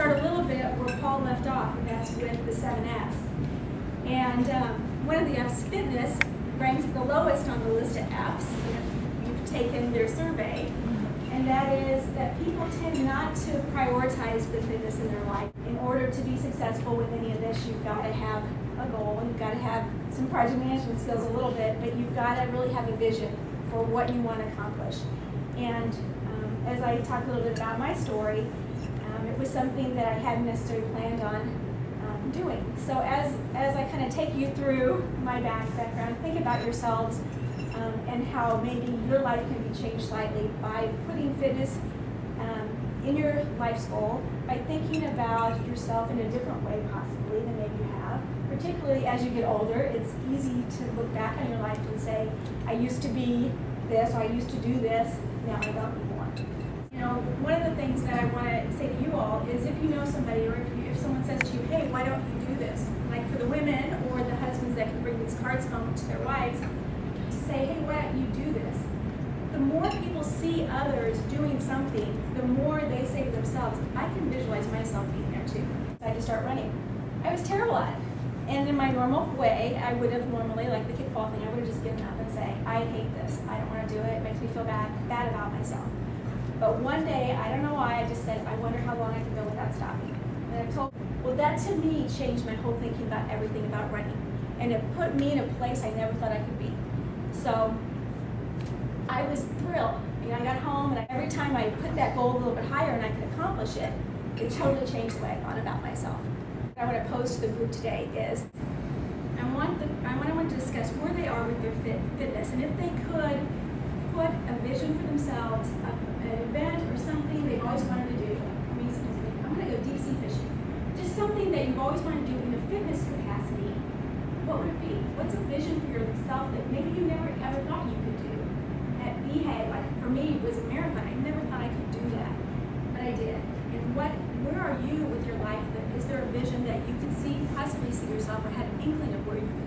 start a little bit where Paul left off, and that's with the 7 F's. And one of the F's, fitness, ranks the lowest on the list of F's if you've taken their survey. And that is that people tend not to prioritize the fitness in their life. In order to be successful with any of this, you've got to have a goal, and you've got to have some project management skills a little bit, but you've got to really have a vision for what you want to accomplish. And as I talk a little bit about my story, it was something that I hadn't necessarily planned on doing. So as I kind of take you through my background, think about yourselves and how maybe your life can be changed slightly by putting fitness in your life's goal, by thinking about yourself in a different way possibly than maybe you have. Particularly as you get older, it's easy to look back on your life and say, I used to be this, or I used to do this, now I don't anymore. You know, one of the things that I want to say to you all is if you know somebody, or if someone says to you, hey, why don't you do this? Like for the women or the husbands that can bring these cards home to their wives, to say, hey, why don't you do this? The more people see others doing something, the more they say to themselves, I can visualize myself being there too. So I had to start running. I was terrible at it. And in my normal way, I would have normally, like the kickball thing, I would have just given up and say, I hate this. I don't want to do it. It makes me feel bad about myself. But one day, I don't know why, I just said, I wonder how long I can go without stopping. And I told, well, that to me changed my whole thinking about everything about running. And it put me in a place I never thought I could be. So I was thrilled. You know, I got home, and every time I put that goal a little bit higher and I could accomplish it, it totally changed the way I thought about myself. What I want to pose to the group today is I want to discuss where they are with their fitness, and if they could put a vision for themselves, an event or something they've always wanted to do. I'm going to go deep sea fishing. Just something that you've always wanted to do in a fitness capacity. What would it be? What's a vision for yourself that maybe you never ever thought you could do? At BHAG, like for me, it was a marathon. I never thought I could do that, but I did. And where are you with your life? Is there a vision that you can possibly see yourself, or had an inkling of where you could